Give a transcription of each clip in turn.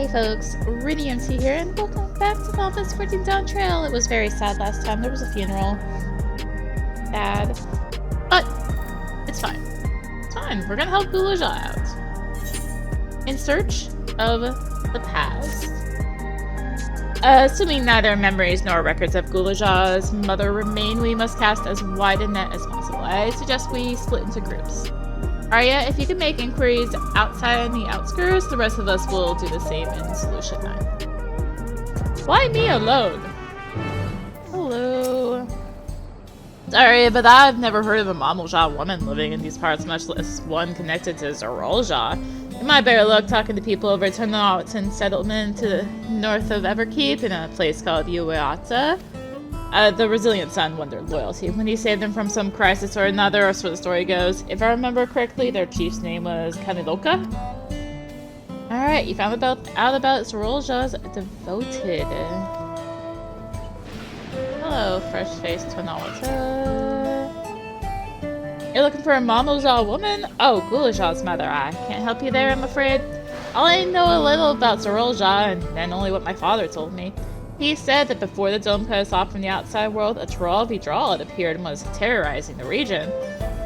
Hey folks, rinimt here, and welcome back to Office 14 Dawntrail. It was very sad last time. There was a funeral. Bad. But, it's fine. It's fine. We're gonna help Mamool Ja out. In search of the past. Assuming neither memories nor records of Mamool Ja's mother remain, we must cast as wide a net as possible. I suggest we split into groups. Arya, if you can make inquiries outside in the outskirts, the rest of us will do the same in Solution 9. Why me alone? Hello. Sorry, but I've never heard of a Mamool Ja woman living in these parts, much less one connected to Zoraal Ja. You might better luck talking to people over Tural settlement to the north of Everkeep in a place called Yuweyawata. The resilient son won their loyalty when he saved them from some crisis or another, or so the story goes. If I remember correctly, their chief's name was Kaniloka. Alright, you found out about Zoraal Ja's devoted. Hello, fresh-faced Tonawata. You're looking for a Mamool Ja woman? Oh, Mamool Ja's mother. I can't help you there, I'm afraid. All I know a little about Zoraal Ja, and then only what my father told me. He said that before the dome cut us off from the outside world, a Tural Vidraal had appeared and was terrorizing the region.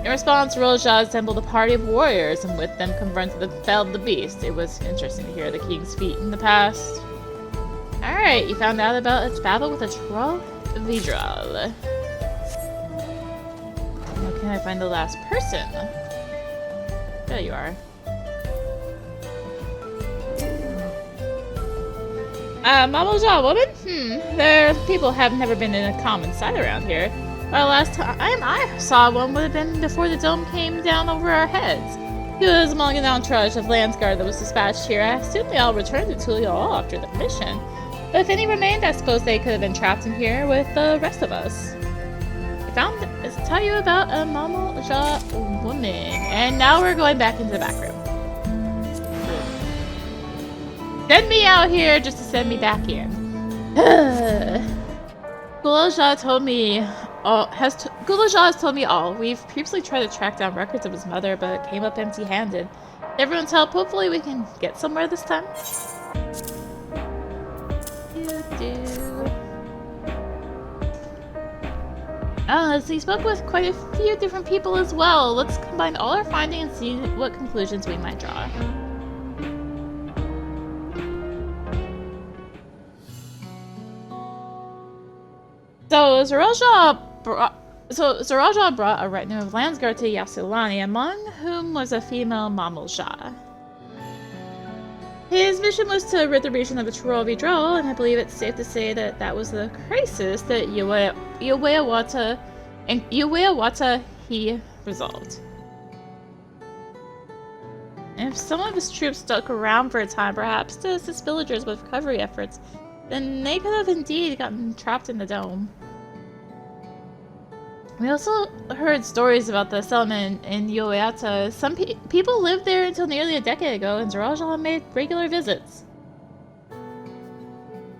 In response, Zoraal Ja assembled a party of warriors and with them confronted and felled the beast. It was interesting to hear the king's feat in the past. Alright, you found out about its battle with a Tural Vidraal. How can I find the last person? There you are. Mamool Ja woman? Their people have never been in a common sight around here. The last time I saw one would have been before the dome came down over our heads. He was among an entourage of Landsguard that was dispatched here. I assume they all returned to Tural after the mission. But if any remained, I suppose they could have been trapped in here with the rest of us. I found to tell you about a Mamool Ja woman. And now we're going back into the back room. Send me out here just to send me back in. Mamool Ja told me Mamool Ja has told me all. We've previously tried to track down records of his mother, but came up empty-handed. With everyone's help, hopefully we can get somewhere this time. So he spoke with quite a few different people as well. Let's combine all our findings and see what conclusions we might draw. So Zoraal Ja brought a retinue of Landsguard to Yassilani, among whom was a female Mamool Ja. His mission was to rid the region of a Tural Vidraal, and I believe it's safe to say that that was the crisis that Yuweyawata he resolved. And if some of his troops stuck around for a time, perhaps to assist villagers with recovery efforts, then they could have indeed gotten trapped in the dome. We also heard stories about the settlement in Yuweyawata. Some people lived there until nearly a decade ago, and Zoraal Ja made regular visits.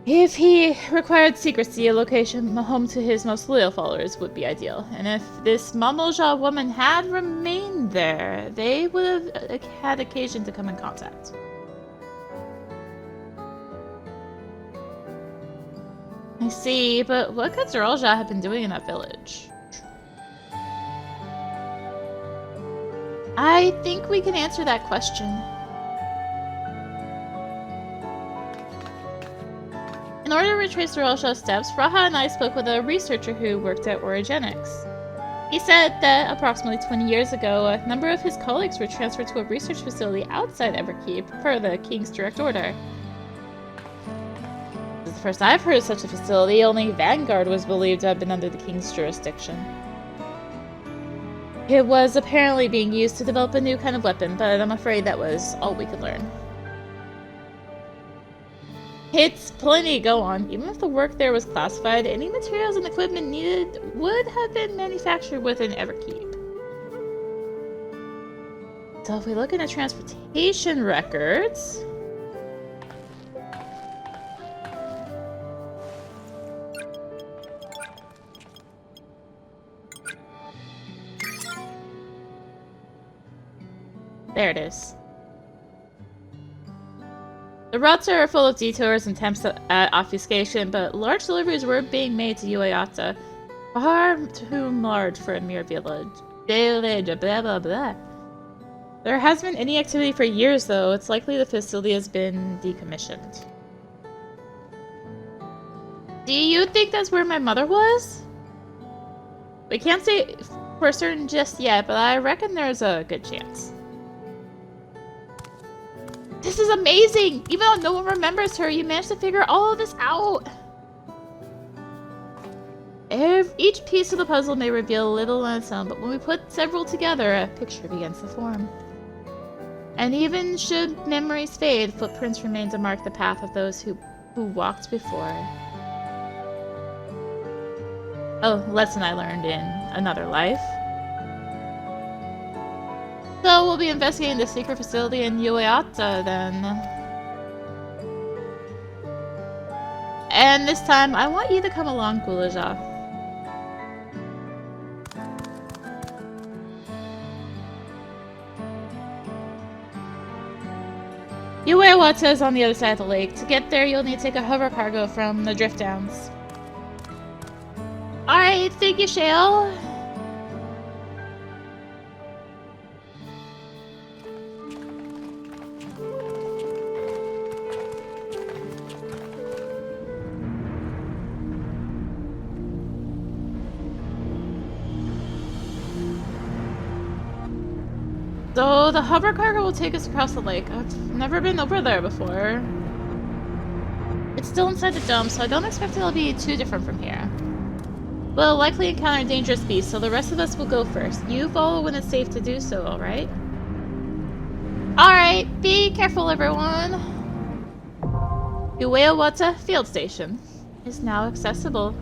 If he required secrecy, a location home to his most loyal followers would be ideal. And if this Mamool Ja woman had remained there, they would have had occasion to come in contact. I see, but what could Zoraal Ja have been doing in that village? I think we can answer that question. In order to retrace Zoraal Ja's steps, Raha and I spoke with a researcher who worked at Orogenics. He said that approximately 20 years ago, a number of his colleagues were transferred to a research facility outside Everkeep per the King's direct order. This is the first I've heard of such a facility. Only Vanguard was believed to have been under the King's jurisdiction. It was apparently being used to develop a new kind of weapon, but I'm afraid that was all we could learn. It's plenty to go on. Even if the work there was classified, any materials and equipment needed would have been manufactured within Everkeep. So if we look into transportation records... There it is. The routes are full of detours and attempts at obfuscation, but large deliveries were being made to Yuweyawata. Far too large for a mere village. Blah, blah, blah. There hasn't been any activity for years, though. It's likely the facility has been decommissioned. Do you think that's where my mother was? We can't say for certain just yet, but I reckon there's a good chance. This is amazing! Even though no one remembers her, you managed to figure all of this out! Each piece of the puzzle may reveal a little on its own, but when we put several together, a picture begins to form. And even should memories fade, footprints remain to mark the path of those who walked before. Oh, lesson I learned in another life. So we'll be investigating the secret facility in Yuweyawata then. And this time, I want you to come along, Mamool Ja. Yuweyawata is on the other side of the lake. To get there, you'll need to take a hover cargo from the drift downs. Alright, thank you, Shale. So the hover cargo will take us across the lake. I've never been over there before. It's still inside the dome, so I don't expect it'll be too different from here. We'll likely encounter dangerous beasts, so the rest of us will go first. You follow when it's safe to do so, alright? Alright, be careful everyone! Yuweyawata Field Station is now accessible.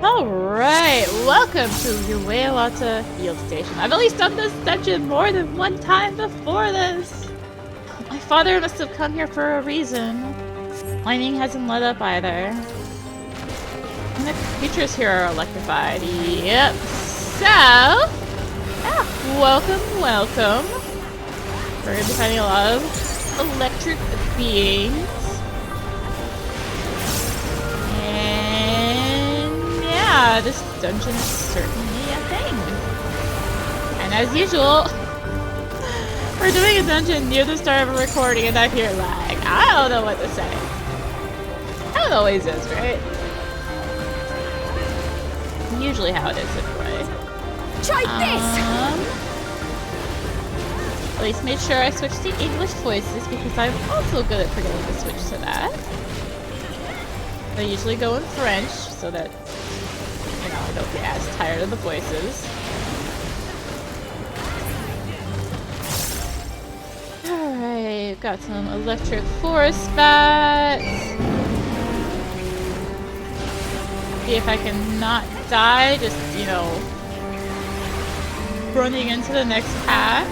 Alright, welcome to Yuweyawata Field Station. I've at least done this dungeon more than one time before this. My father must have come here for a reason. Lightning hasn't let up either. And the creatures here are electrified. Yep. So, welcome, welcome. We're going to be finding a lot of electric beings. Yeah, this dungeon is certainly a thing. And as usual, we're doing a dungeon near the start of a recording and I hear lag. I don't know what to say. How it always is, right? Usually how it is anyway. Try this! At least made sure I switched to English voices because I'm also good at forgetting to switch to that. I usually go in French so that I don't get as tired of the voices. Alright, got some electric forest bats. See if I can not die, just, running into the next pack.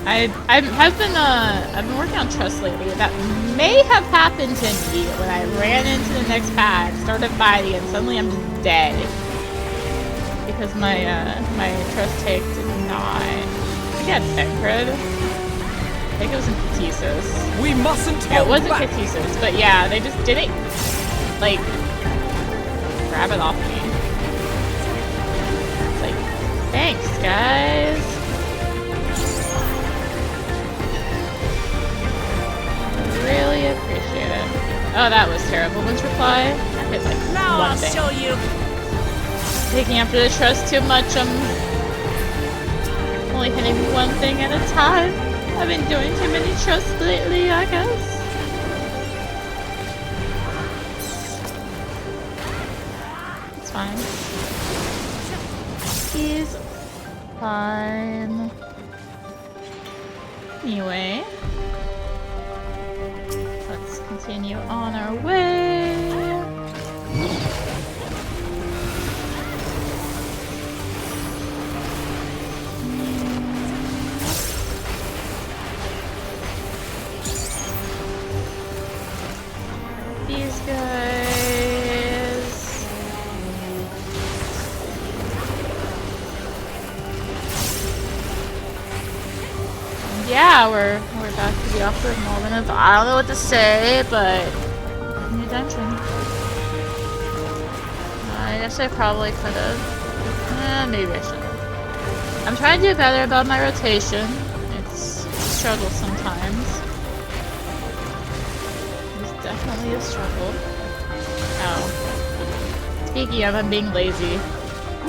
I've been working on trust lately. That may have happened to me when I ran into the next pack, started fighting, and suddenly I'm just dead because my trust take did not. I think I had Pencred. I think it was in Catesis. We mustn't. Yeah, it wasn't Catesis, but yeah, they just didn't like grab it off me. It's like, thanks, guys. Really appreciate it. Oh, that was terrible. When's reply? I hit like now one I'll thing. show you. Taking after the trust too much. I'm only hitting one thing at a time. I've been doing too many trusts lately, I guess. It's fine. He's fine. Anyway. continue on our way. These guys. Yeah, we're back to the awkward moment of I don't know what to say, but new dungeon. I guess I probably could have. Maybe I should. I'm trying to do better about my rotation. It's a struggle sometimes. It's definitely a struggle. Oh. Speaking of, I'm being lazy.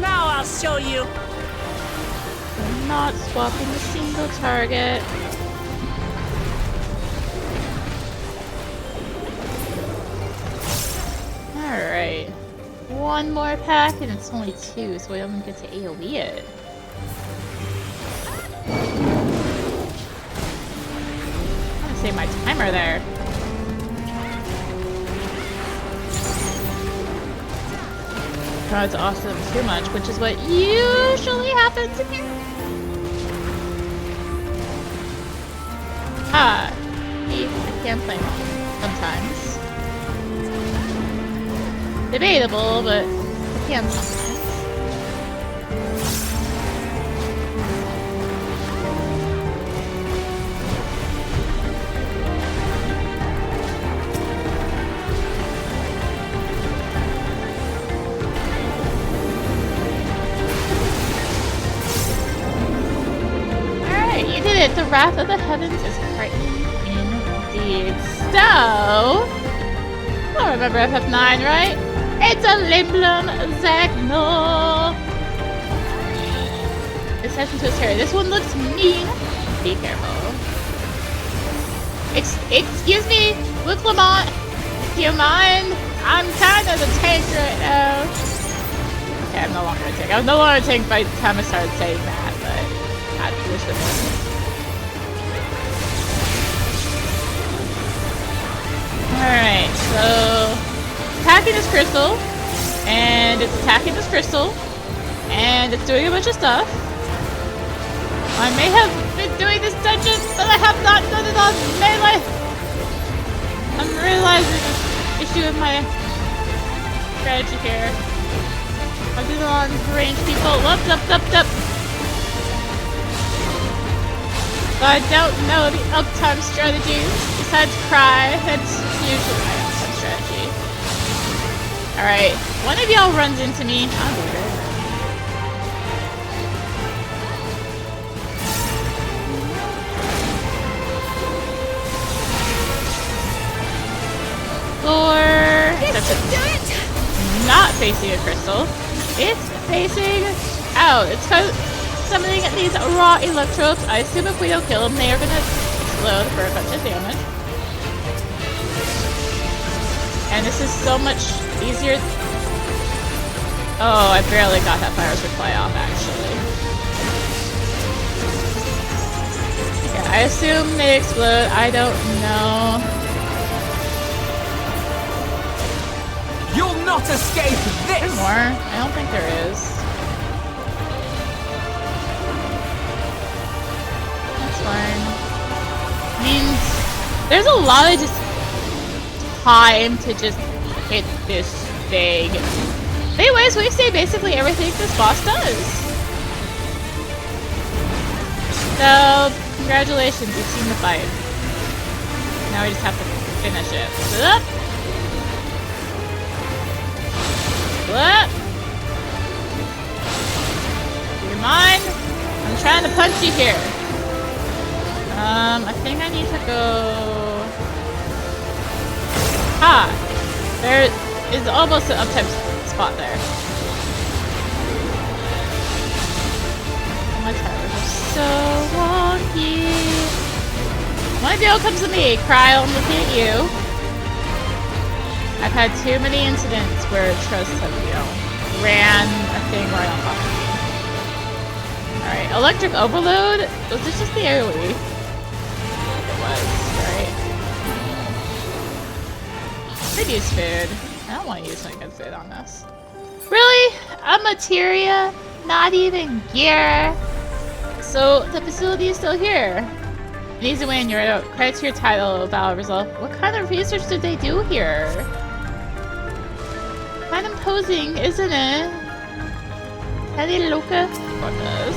Now I'll show you. I'm not swapping a single target. Alright. One more pack and it's only 2, so we don't get to AoE it. I'm gonna save my timer there. Oh, it's awesome too much, which is what usually happens in here. Ah, I can play him sometimes. Debatable, but I can sometimes. Alright, you did it! The wrath of the heavens is frightening indeed. So, I remember FF9, right? It's a Limblum Zagno! This session to scary. This one looks mean. Be careful. Excuse me, Luke Lamont. Do you mind? I'm kind of the tank right now. Okay, I'm no longer a tank. I was no longer a tank by the time I started saying that, but I wish it was. Alright, so attacking this crystal, and it's attacking this crystal, and it's doing a bunch of stuff. I may have been doing this dungeon, but I have not done it on melee. I'm realizing the issue with my strategy here. I'll do it on ranged people. Whoops, up. But I don't know the uptime strategy besides cry. That's usually my uptime strategy. Alright, one of y'all runs into me. I'll do it. Not facing a crystal. It's facing out. It's summoning these raw electrodes. I assume if we don't kill them, they are gonna explode for a bunch of damage. And this is so much easier. Oh, I barely got that fire supply off, actually. Yeah, I assume they explode. I don't know. You'll not escape this! There's more. I don't think there is. That's fine. I mean, there's a lot of just time to just hit this thing. Anyways, we've seen basically everything this boss does. So, congratulations, you've seen the fight. Now we just have to finish it. Up. What? Do you mind? I'm trying to punch you here. I think I need to go... Ah! There is almost an uptime spot there. My tires are so wonky. One of y'all comes to me. Cry, I'm looking at you. I've had too many incidents where trust have, ran a thing right on top of me. Alright, electric overload? Was this just the AoE? It was, right? could use food. I don't want to use my good food on this. Really? A materia? Not even gear? So the facility is still here. An easy way in your note. Credit to your title, Battle Result. What kind of research did they do here? Kind of imposing, isn't it? Teddy Luca for this.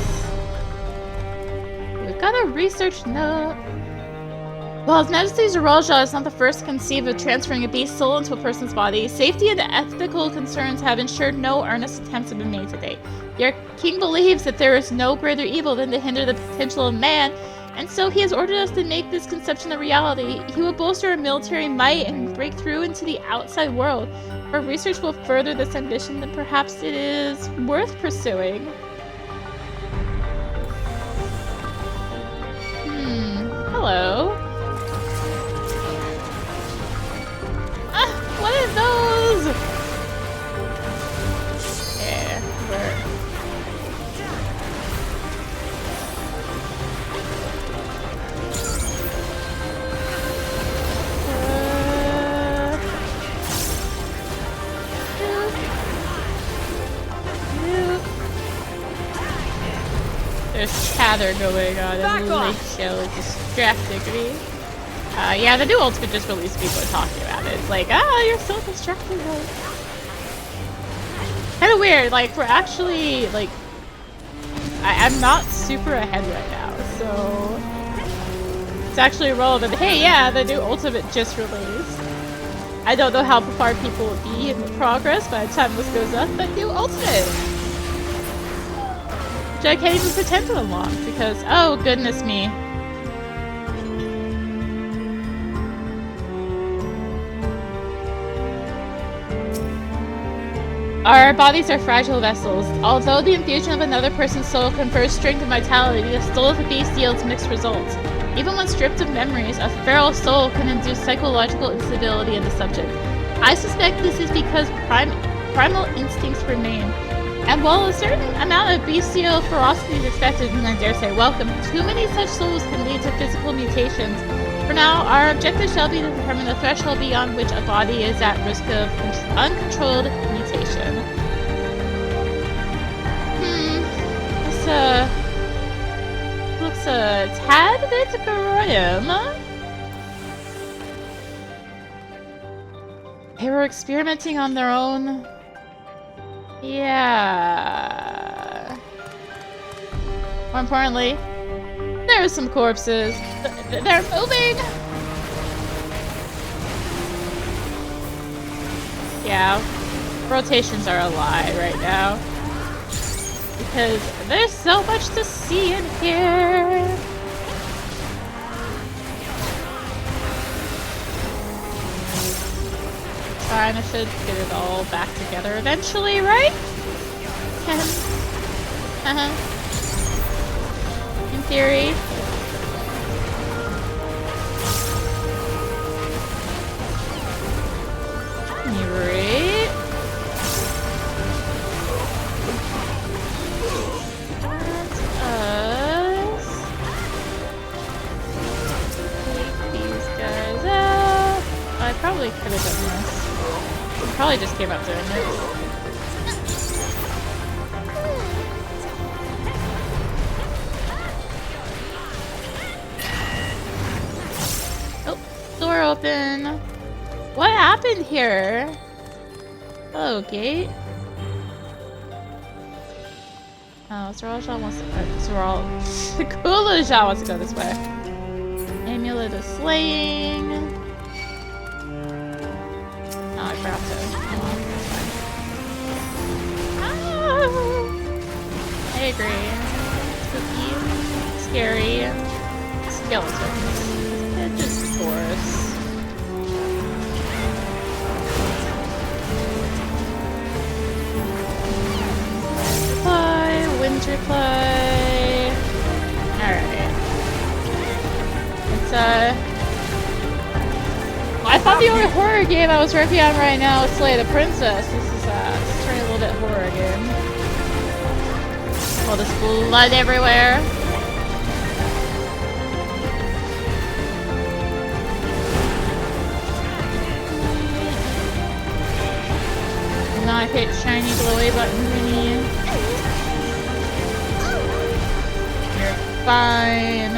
We've got a research note. While His Majesty Zoraal Ja is not the first to conceive of transferring a beast soul into a person's body, safety and ethical concerns have ensured no earnest attempts have been made to date. Your king believes that there is no greater evil than to hinder the potential of man, and so he has ordered us to make this conception a reality. He will bolster our military might and break through into the outside world. If our research will further this ambition, then perhaps it is worth pursuing. Hello. What are those? Yeah, where? There's chatter going on and Lake Shell is distracting me. Yeah, the new ultimate just released, people are talking about it. It's like, you're so distracting. Kind of weird, like, we're actually, like, I'm not super ahead right now, so it's actually relevant. Hey, yeah, the new ultimate just released. I don't know how far people will be in the progress by the time this goes up, but new ultimate! Which I can't even pretend to unlock, because, oh goodness me. Our bodies are fragile vessels. Although the infusion of another person's soul confers strength and vitality, the soul of the beast yields mixed results. Even when stripped of memories, a feral soul can induce psychological instability in the subject. I suspect this is because primal instincts remain. And while a certain amount of bestial ferocity is expected, and I dare say welcome, too many such souls can lead to physical mutations. For now, our objective shall be to determine the threshold beyond which a body is at risk of uncontrolled mutation. This, looks a tad bit grim. They were experimenting on their own. Yeah. More importantly, there are some corpses. They're moving! Yeah. Rotations are a lie right now. Because there's so much to see in here. Fine, I should get it all back together eventually, right? In theory. Right. That's us. Take these guys out. I probably could have done this. Probably just came up doing it. Oh, door open. What happened here? Hello, gate. Oh, Zoraal Ja wants to Zoraal Ja wants to go this way. Amulet of slaying. Oh, I forgot to. I agree. Spooky. Scary. Skeletons. And just chorus. Winter play. Alright. It's I thought the only horror game I was working on right now was Slay the Princess. This is turning a little bit horror again. All this blood everywhere. not hit shiny glowy button thingy. You're fine.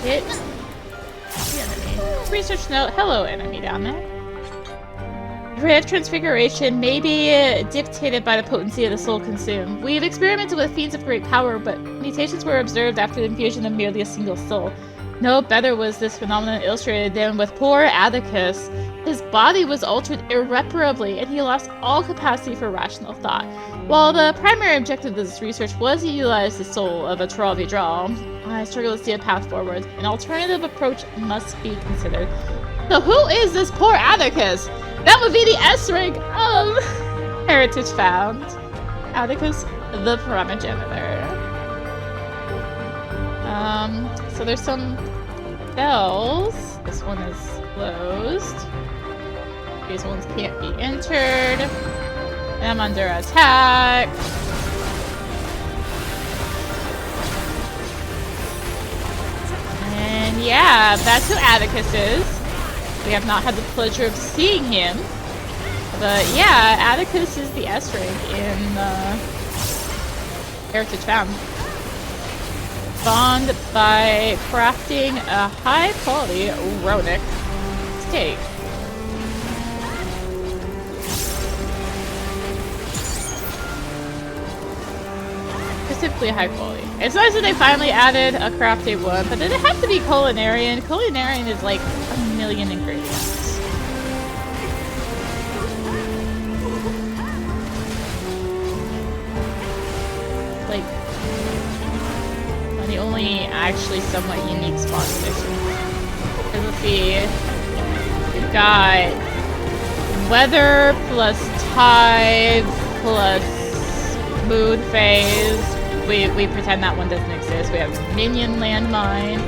Hit the enemy. Research note. Hello, enemy down there. The rate of transfiguration may be dictated by the potency of the soul consumed. We've experimented with fiends of great power, but mutations were observed after the infusion of merely a single soul. No better was this phenomenon illustrated than with poor Atticus. His body was altered irreparably, and he lost all capacity for rational thought. While the primary objective of this research was to utilize the soul of a Tural Vidraal, I struggle to see a path forward. An alternative approach must be considered. So who is this poor Atticus? That would be the S rank of Heritage Found. Atticus the Primogenitor. So there's some bells. This one is closed. These ones can't be entered. I'm under attack. And yeah, back to Atticus's. We have not had the pleasure of seeing him. But yeah, Atticus is the S rank in Heritage Found. Bond by crafting a high quality runic steak. Specifically high quality. It's nice that they finally added a crafting one, but did it have to be culinarian? Culinarian is like a million ingredients. Like, the only actually somewhat unique spot condition. Let's see. We've got weather plus tide plus mood phase. We pretend that one doesn't exist. We have minion landmine.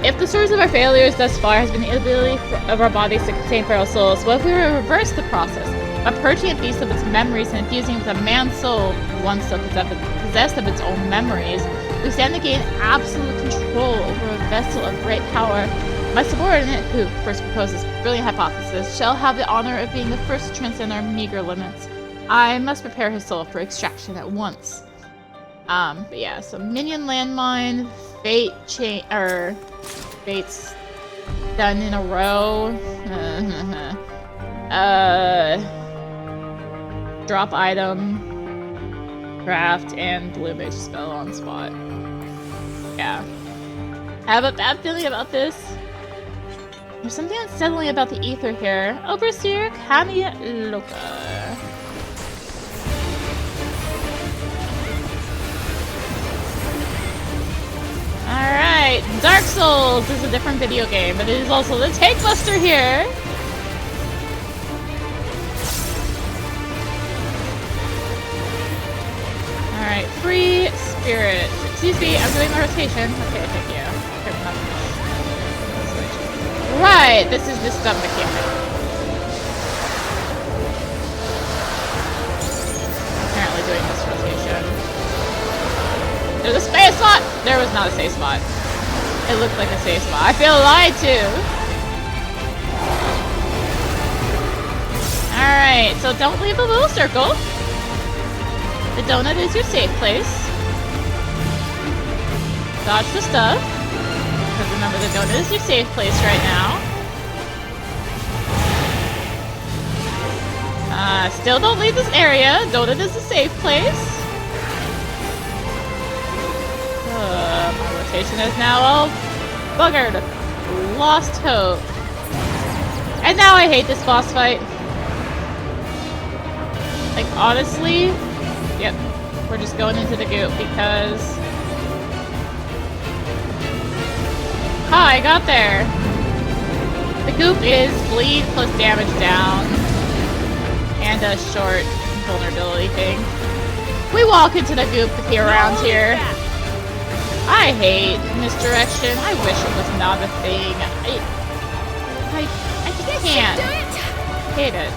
If the source of our failures thus far has been the inability of our bodies to contain feral souls, what if we were to reverse the process? By purging a beast of its memories and infusing it with a man's soul, once so possessed of its own memories, we stand to gain absolute control over a vessel of great power. My subordinate, who first proposed this brilliant hypothesis, shall have the honor of being the first to transcend our meager limits. I must prepare his soul for extraction at once. But yeah, so minion landmine, fates done in a row. Drop item, craft, and blue mage spell on spot. Yeah. I have a bad feeling about this. There's something unsettling about the ether here. Overseer Kami Loka. Alright, Dark Souls is a different video game, but it is also the Tank Buster here. Alright, free spirit. Excuse me, I'm doing my rotation. Okay, thank you. Right, this is just dumb mechanic. Apparently doing this rotation. There's a space spot! There was not a safe spot. It looked like a safe spot. I feel lied to! Alright, so don't leave the little circle. The donut is your safe place. Dodge the stuff. Because remember, the donut is your safe place right now. Still don't leave this area. Donut is a safe place. My rotation is now all buggered. Lost hope. And now I hate this boss fight. Like, honestly, yep, we're just going into the goop because... Ah, I got there. The goop is bleed plus damage down. And a short vulnerability thing. We walk into the goop to be around here. I hate misdirection. I wish it was not a thing. I can't. Hate it.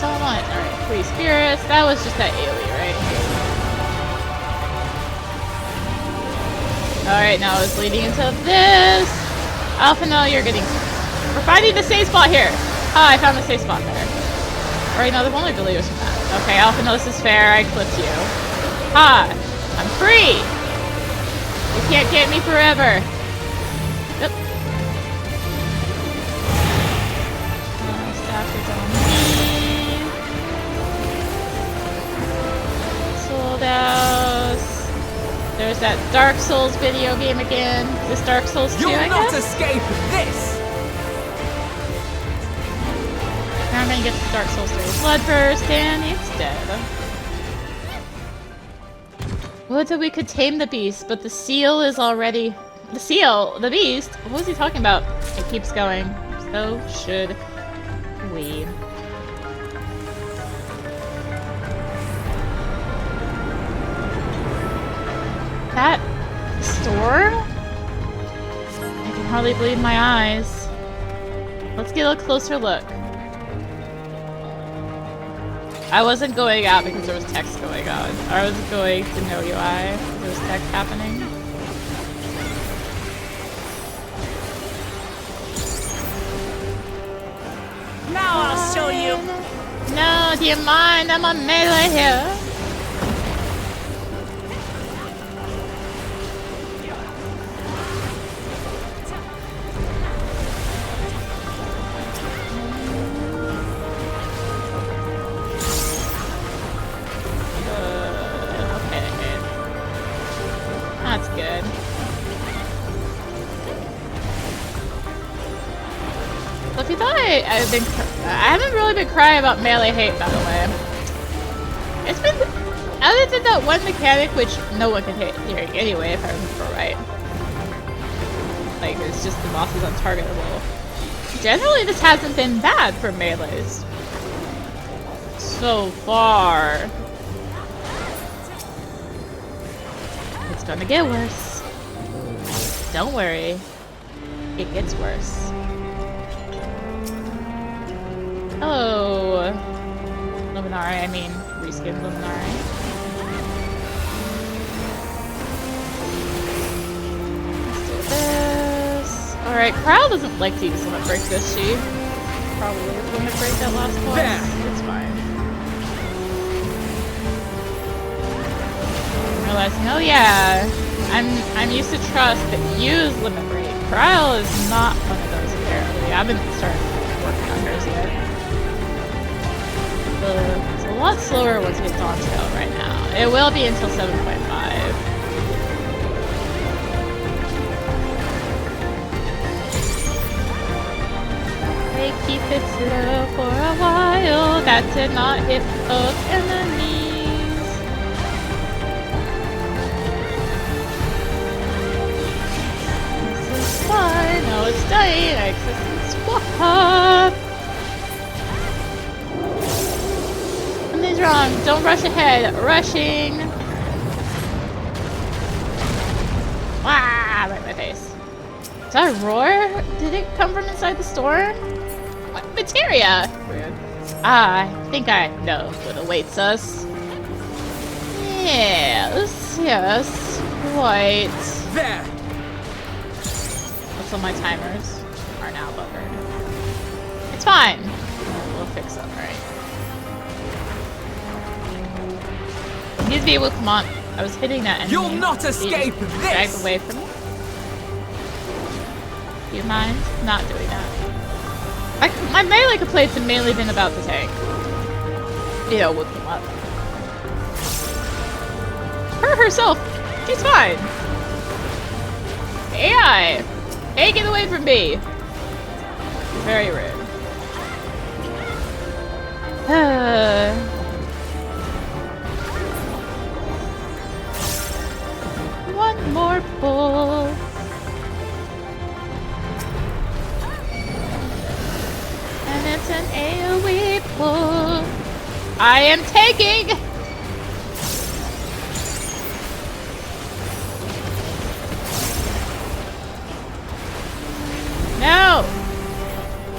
So much. Alright, 3 spirits. That was just that AoE, right? Alright, now it's leading into this. Alpha, no, you're getting... We're finding the safe spot here. Ah, I found the safe spot there. Alright, no, the only delay was from that. Okay, Alpha, no, this is fair. I clipped you. Ha! I'm free! You can't get me forever. Yep. Staff is on me. Sold out. There's that Dark Souls video game again. This Dark Souls 2, You'll I not guess? escape this! Now I'm gonna get the Dark Souls 3 Bloodburst, and it's dead. Would that we could tame the beast, but the seal is already... The seal? The beast? What was he talking about? It keeps going. So should we. That store? I can hardly believe my eyes. Let's get a closer look. I wasn't going out because there was text going on. I was going to no UI because there was text happening. Now I'll show you. No, do you mind? I'm on melee here. That's good. So if you thought I haven't really been crying about melee hate, by the way. It's been, other than that one mechanic, which no one can hit here anyway, if I remember right. Like, it's just the boss is untargetable. Generally, this hasn't been bad for melees. So far. It's gonna get worse. Don't worry. It gets worse. Hello. Luminari, I mean, reskinned Luminari. Let's do this. Alright, Kyle doesn't like to use limit break, does she? Probably limit break that last boss. There. It's fine. Realizing, oh yeah, I'm used to trust that use limit break. Trial is not one of those apparently. I haven't started working on hers yet. It's a lot slower once we get Dawntrail right now. It will be until 7.5. They keep it slow for a while. That did not hit those enemies. Fine. No, it's dying. Access and swap. Something's wrong. Don't rush ahead. Rushing. Wow! Right in my face. Is that a roar? Did it come from inside the store? What materia? Weird. Ah, I think I know what awaits us. Yes, yes, quite. There! So my timers are now buggered. It's fine. We'll fix them, right? I need to be able to come on. I was hitting that enemy. You'll not escape Drag this! away from me. Do you mind not doing that? My melee complaints have mainly been about the tank. You know, whip them up. Her herself, she's fine. AI! Hey, get away from me! Very rude. One more pull. And it's an AoE pull. I am taking! No!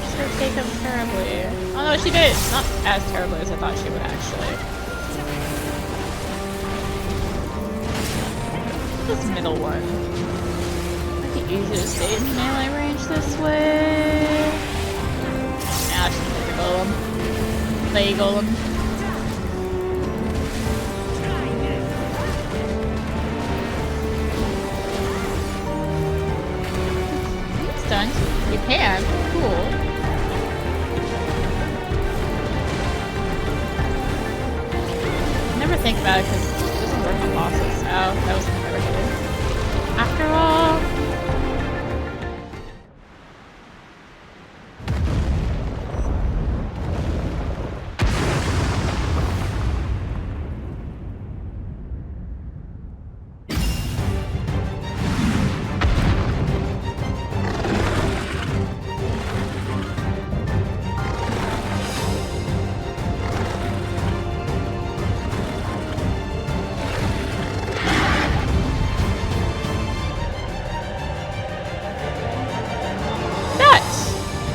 She's gonna take him terribly. Oh no, she did! Not as terribly as I thought she would actually. This middle one. Might be easier to stay in melee range this way. Nah, just hit the golem. Play golem. Stunned. You can. Cool. Never think about it because it doesn't work on bosses. Oh, that was never good. After all.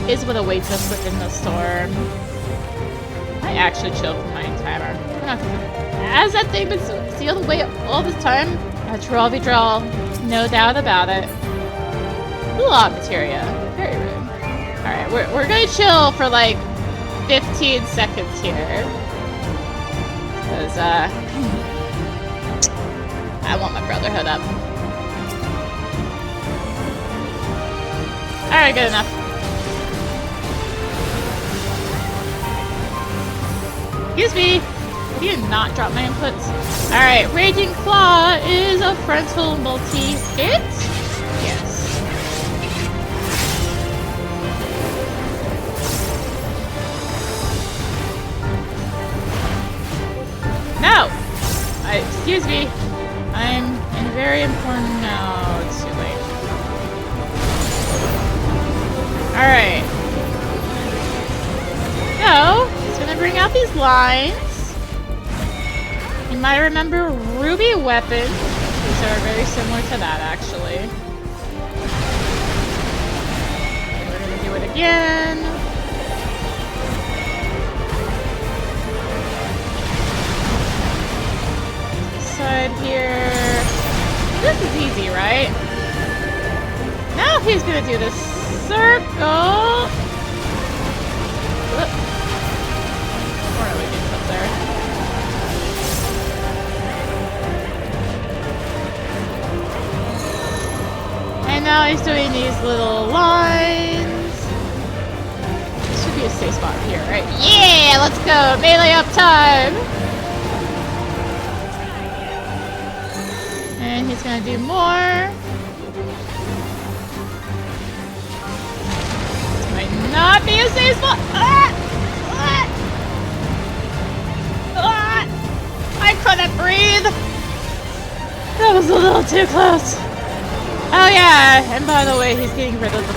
Is what awaits us within the storm. I actually chilled for my timer. We're not gonna... Has that thing been sealed away all this time? A Tural Vidraal, no doubt about it. A lot of materia. Very rude. Alright, we're gonna chill for like 15 seconds here. Because, I want my brotherhood up. Alright, good enough. Excuse me! You did not drop my inputs. Alright, Raging Claw is a frontal multi-hit? Yes. No! Excuse me. I'm in very important... No, it's too late. Alright. So... gonna bring out these lines. You might remember ruby weapons. These are very similar to that, actually. And we're gonna do it again. Side here. This is easy, right? Now he's gonna do this circle. And now he's doing these little lines. This should be a safe spot here, right? Yeah, let's go! Melee up time! And he's gonna do more. This might not be a safe spot! I couldn't breathe! That was a little too close. Oh yeah, and by the way, he's getting rid of the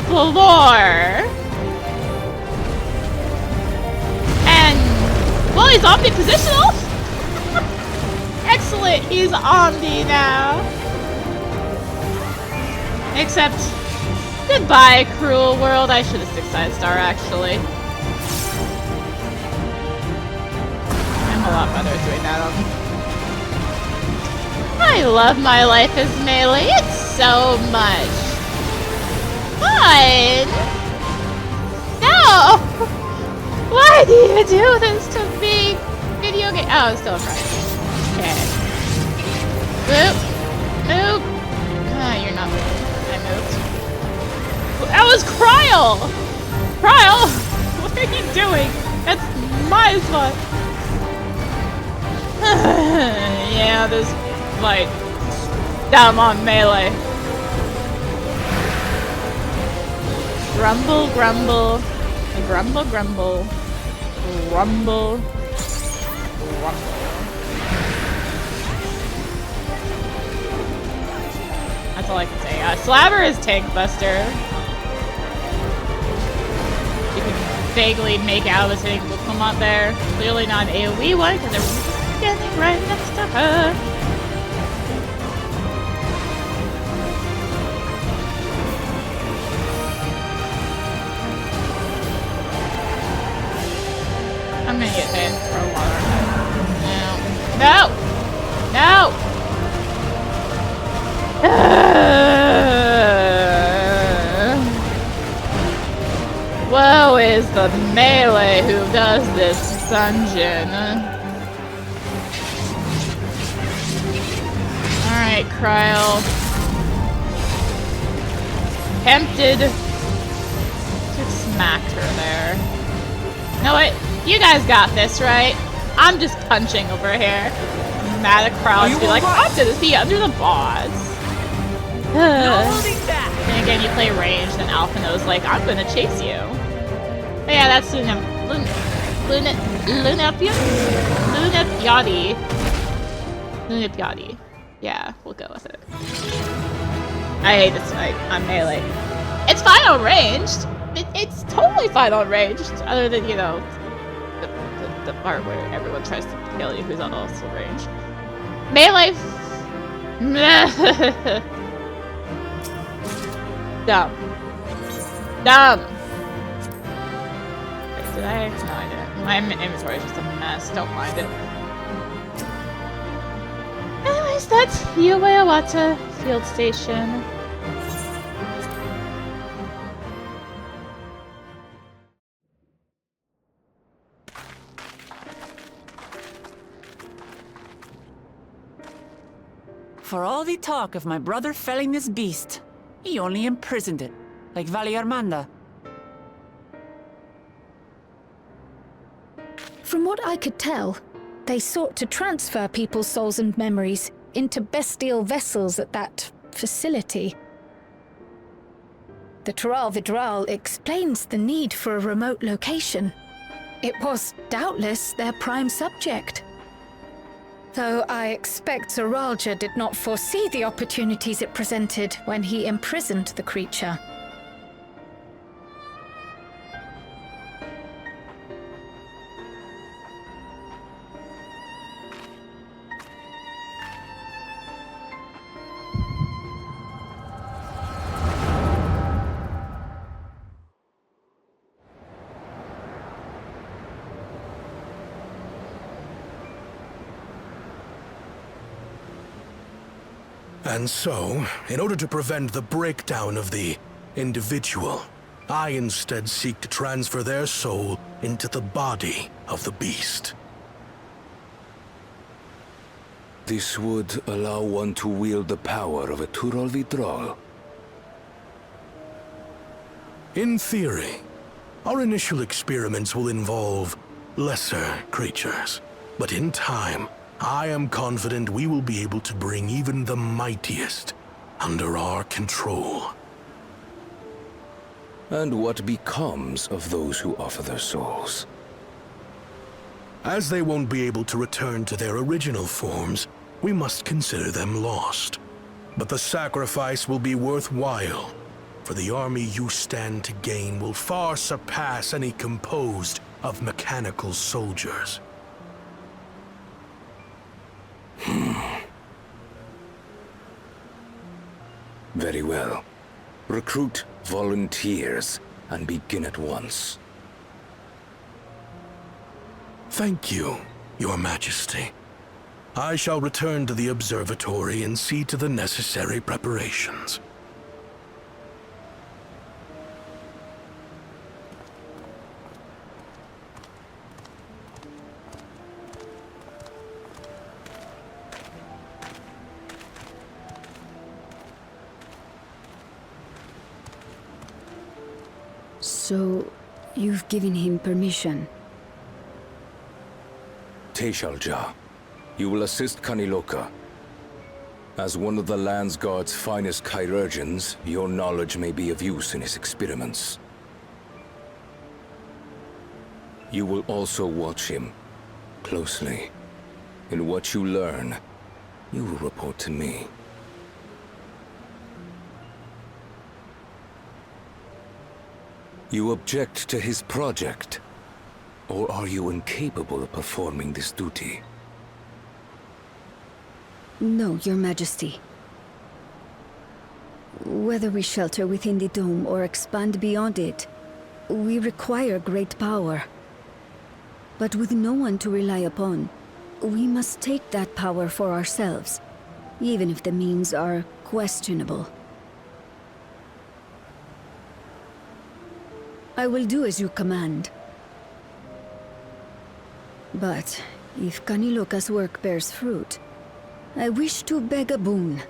floor. And, well, he's omni positional. Excellent, he's omni now. Except, goodbye, cruel world. I should have 6-side star, actually. I'm a lot better at doing that on. I love my life as melee. It's so much fun. No! Why do you do this to me? Video game. Oh, it's still right. Okay. Boop. Boop. Ah, you're not moving. I moved. That was Cryle! Cryle? What are you doing? That's my spot. Yeah, this fight. Down on melee. Grumble, grumble. Grumble, grumble. Rumble. Rumble. That's all I can say. Slabber is Tank Buster. You can vaguely make out as hitting Pokemon there. Clearly not an AoE one because everyone's just standing right next to her. I'm gonna get hit for a water. No. No! No! Woe is the melee who does this dungeon. Alright, Kryl. Tempted to smack her there. You know what? You guys got this, right? I'm just punching over here. Mad at Kryl to be like, I'm gonna be under the boss. Then again, you play ranged, and Alphino's like, I'm gonna chase you. But yeah, that's Lunapyadi. Yeah, we'll go with it. I hate this fight. I'm melee. It's fine on ranged. It's totally fine on ranged, other than, you know, the part where everyone tries to kill you who's also ranged. Melee. Dumb. Dumb. Wait, did I? No, I didn't. My inventory is just a mess. Don't mind it. Anyways, that's Yuweyawata Field Station. For all the talk of my brother felling this beast, he only imprisoned it, like Valley Armanda. From what I could tell, they sought to transfer people's souls and memories into bestial vessels at that facility. The Tural Vidraal explains the need for a remote location. It was doubtless their prime subject. Though I expect Zoraal Ja did not foresee the opportunities it presented when he imprisoned the creature. And so, in order to prevent the breakdown of the individual, I instead seek to transfer their soul into the body of the beast. This would allow one to wield the power of a Tural Vidraal. In theory, our initial experiments will involve lesser creatures, but in time, I am confident we will be able to bring even the mightiest under our control. And what becomes of those who offer their souls? As they won't be able to return to their original forms, we must consider them lost. But the sacrifice will be worthwhile, for the army you stand to gain will far surpass any composed of mechanical soldiers. Very well. Recruit volunteers and begin at once. Thank you, Your Majesty. I shall return to the observatory and see to the necessary preparations. So, you've given him permission? Tural Ja, you will assist Kaniloka. As one of the Land's Guard's finest chirurgeons, your knowledge may be of use in his experiments. You will also watch him closely. In what you learn, you will report to me. You object to his project? Or are you incapable of performing this duty? No, Your Majesty. Whether we shelter within the dome or expand beyond it, we require great power. But with no one to rely upon, we must take that power for ourselves. even if the means are questionable. I will do as you command. But if Kaniloka's work bears fruit, I wish to beg a boon.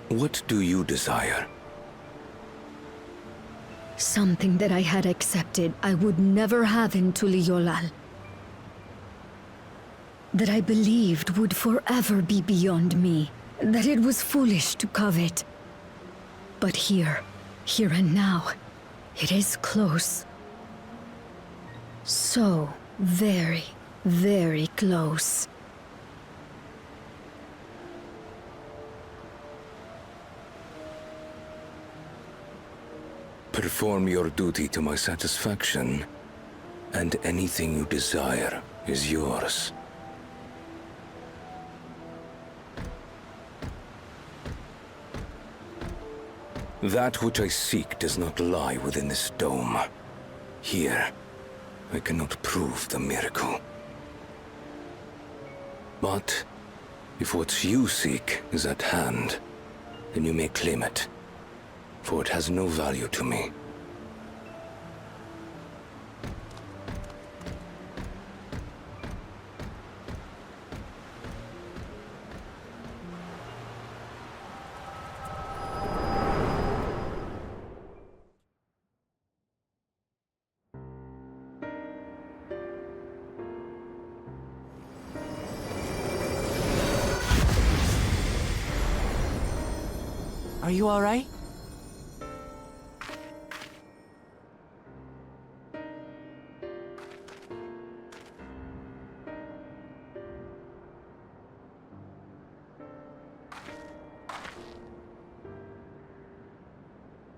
What do you desire? Something that I had accepted I would never have in Tuliyollal. That I believed would forever be beyond me. That it was foolish to covet. But here and now, it is close. So very, very close. Perform your duty to my satisfaction, and anything you desire is yours. That which I seek does not lie within this dome. Here, I cannot prove the miracle. But if what you seek is at hand, then you may claim it, for it has no value to me. Are you all right?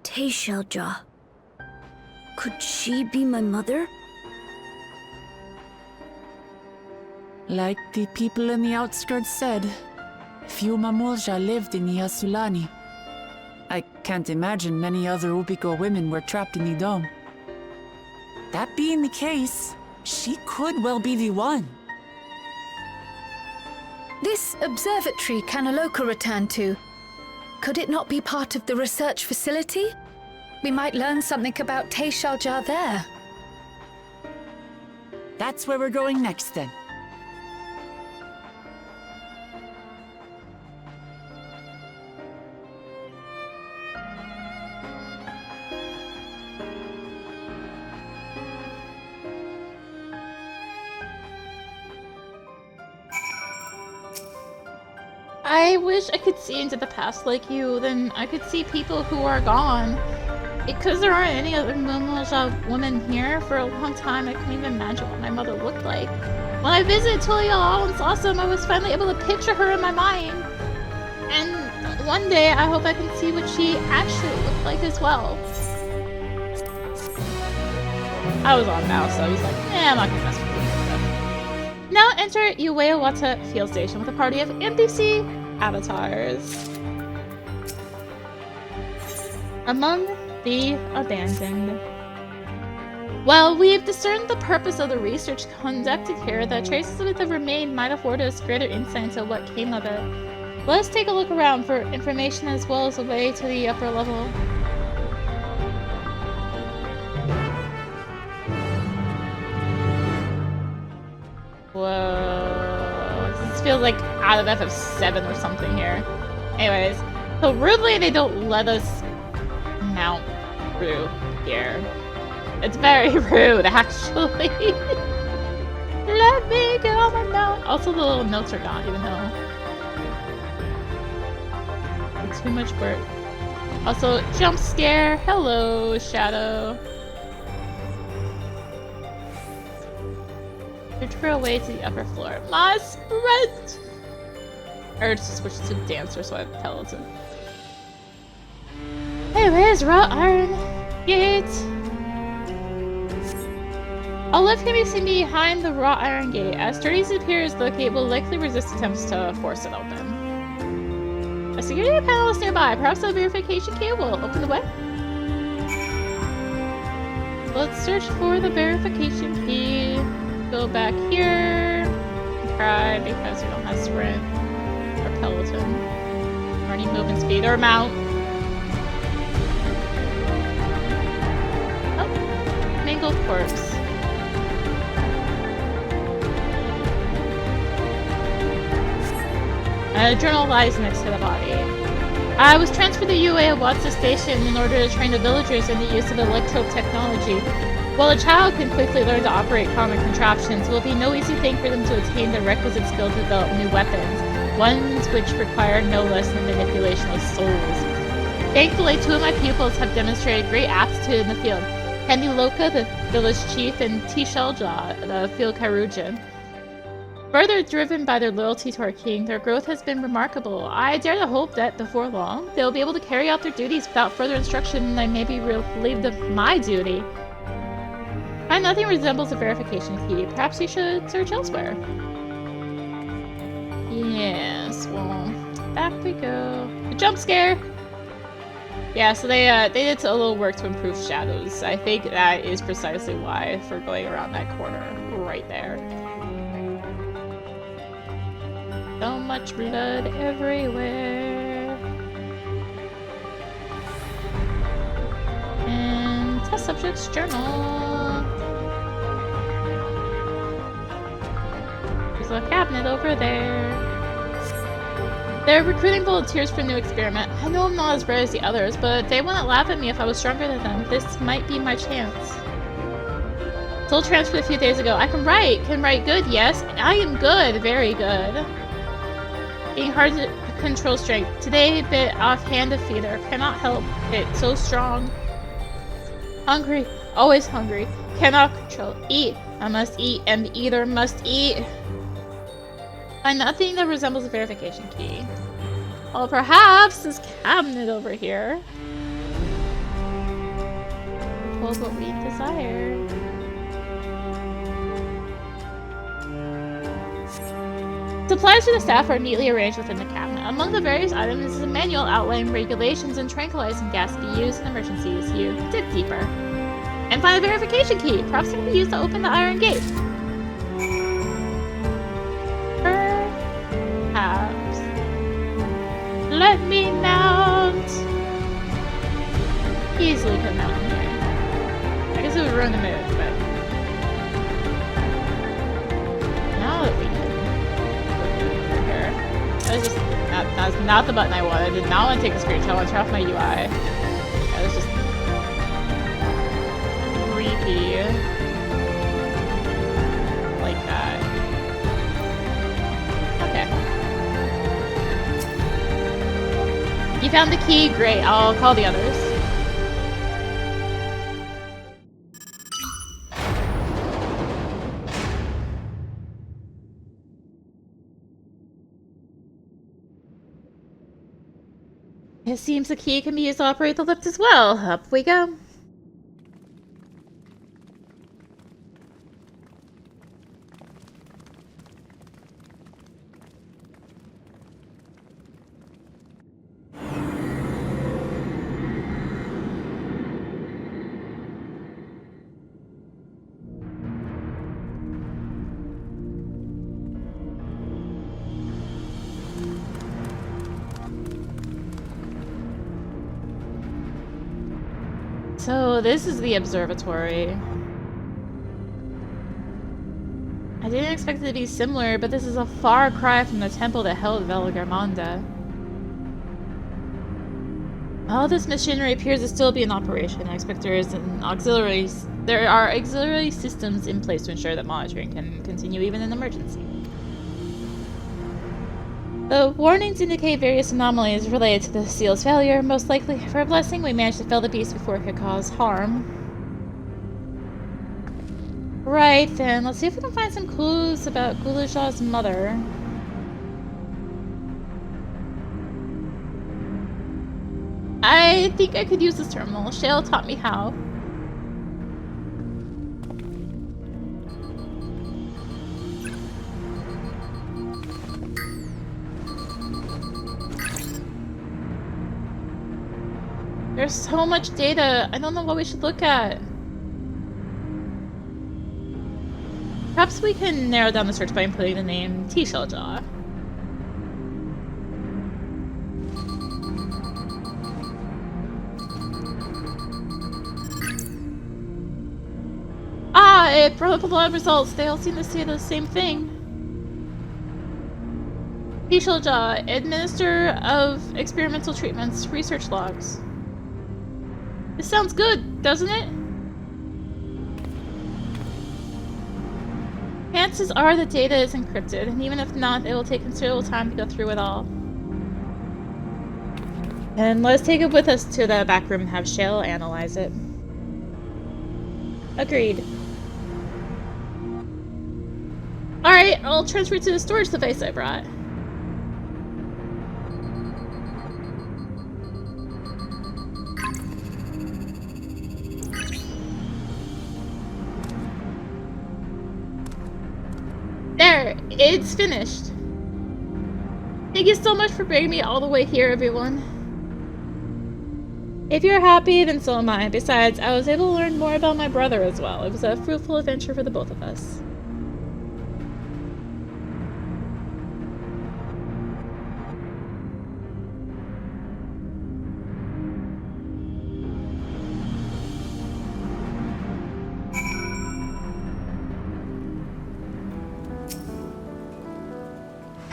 Tural Ja. Could she be my mother? Like the people in the outskirts said, few Mamool Ja lived in Yasulani. I can't imagine many other Ubiko women were trapped in the dome. That being the case, she could well be the one. This observatory Kaniloka returned to, could it not be part of the research facility? We might learn something about Tural Ja there. That's where we're going next then. I wish I could see into the past like you, then I could see people who are gone. Because there aren't any other Mamool Ja women here for a long time, I couldn't even imagine what my mother looked like. When I visited Tuliyollal and saw some, I was finally able to picture her in my mind. And one day, I hope I can see what she actually looked like as well. I was on mouse, so I was like, I'm not gonna mess with you. Now enter Yuweyawata Field Station with a party of NPC avatars. Among the abandoned. Well, we've discerned the purpose of the research conducted here. The traces of the remain might afford us greater insight into what came of it. Let us take a look around for information as well as a way to the upper level. Whoa. This feels like out of FF7 or something here. Anyways, so rudely they don't let us mount through here. It's very rude, actually. Let me get on my mount. Also, the little notes are gone, even though it's too much work. Also, jump scare. Hello, Shadow. Search for a way to the upper floor. Must sprint! Or just switch to dancer so I tell it to. Anyways, wrought iron gate. A lift can be seen behind the wrought iron gate. As sturdy as it appears, the gate will likely resist attempts to force it open. A security panel is nearby. Perhaps a verification key will open the way. Let's search for the verification key. Go back here. Cry because we don't have sprint or peloton or any movement speed or mount. Oh, mangled corpse. A journal lies next to the body. I was transferred to Yuweyawata Station in order to train the villagers in the use of electro-technology. While a child can quickly learn to operate common contraptions, it will be no easy thing for them to attain the requisite skill to develop new weapons, ones which require no less than manipulation of souls. Thankfully, 2 of my pupils have demonstrated great aptitude in the field. Loka, the village chief, and Tural Ja, the field chirurgeon. Further driven by their loyalty to our king, their growth has been remarkable. I dare to hope that, before long, they will be able to carry out their duties without further instruction and I may be relieved of my duty. Find nothing resembles a verification key. Perhaps you should search elsewhere. Yes, well, back we go. A jump scare! Yeah, so they did a little work to improve shadows. I think that is precisely why for going around that corner right there. So much blood everywhere. And test subject's journal. There's a cabinet over there. They're recruiting volunteers for a new experiment. I know I'm not as rare as the others, but they wouldn't laugh at me if I was stronger than them. This might be my chance. Soul transferred a few days ago. I can write good, yes. I am good, very good. Being hard to control strength. Today, a bit offhand to feeder. Cannot help it. So strong. Hungry. Always hungry. Cannot control. Eat. I must eat, and either must eat. Find nothing that resembles a verification key. Well, perhaps this cabinet over here. Hold what we desire. Supplies for the staff are neatly arranged within the cabinet. Among the various items is a manual outlining regulations and tranquilizing gas to be used in emergencies. You dig deeper. And find a verification key. Perhaps it can be used to open the iron gate. Perhaps. Let me mount. Easily could mount in here. I guess it would ruin the mood, but now that we can. That's not the button I wanted. I did not want to take a screenshot. I want to turn off my UI. That was just creepy. Like that. Okay. You found the key? Great. I'll call the others. It seems the key can be used to operate the lift as well. Up we go. So this is the observatory. I didn't expect it to be similar, but this is a far cry from the temple that held Velgarmonda. All this machinery appears to still be in operation. I expect there are auxiliary systems in place to ensure that monitoring can continue even in emergency. The warnings indicate various anomalies related to the seal's failure. Most likely, for a blessing, we managed to fell the beast before it could cause harm. Right then, let's see if we can find some clues about Gulaja's mother. I think I could use this terminal. Shale taught me how. There's so much data. I don't know what we should look at. Perhaps we can narrow down the search by inputting the name Tural Ja. Ah, it brought up a lot of results. They all seem to say the same thing. Tural Ja, administrator of experimental treatments, research logs. This sounds good, doesn't it? Chances are the data is encrypted, and even if not, it will take considerable time to go through it all. And let's take it with us to the back room and have Shale analyze it. Agreed. Alright, I'll transfer it to the storage device I brought. There! It's finished! Thank you so much for bringing me all the way here, everyone. If you're happy, then so am I. Besides, I was able to learn more about my brother as well. It was a fruitful adventure for the both of us.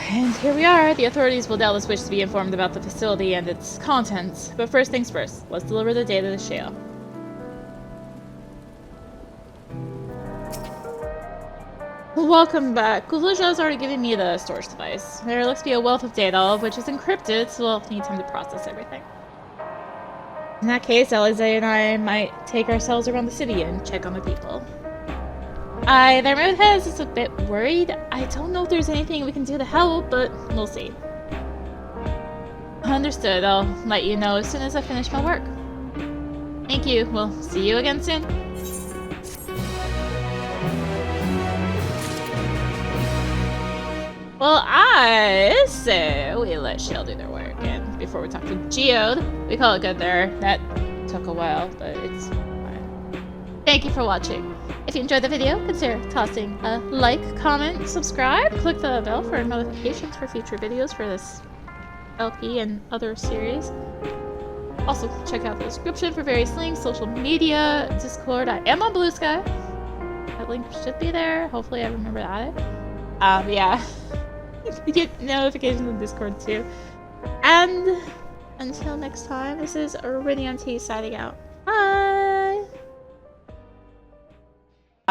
And here we are. The authorities will doubtless wish to be informed about the facility and its contents. But first things first, let's deliver the data to Shale. Welcome back. Mamool Ja has already given me the storage device. There looks to be a wealth of data, all of which is encrypted, so we'll need time to process everything. In that case, Alize and I might take ourselves around the city and check on the people. The remote head is a bit worried. I don't know if there's anything we can do to help, but we'll see. Understood. I'll let you know as soon as I finish my work. Thank you. We'll see you again soon. Well, I say we let Shale do their work, and before we talk to Geode, we call it good there. That took a while, but it's fine. Thank you for watching. If you enjoyed the video, consider tossing a like, comment, subscribe, click the bell for notifications for future videos for this LP and other series. Also, check out the description for various links, social media, Discord. I am on Blue Sky. That link should be there. Hopefully I remember that. Yeah. You get notifications on Discord too. And until next time, this is rinimt signing out. Bye!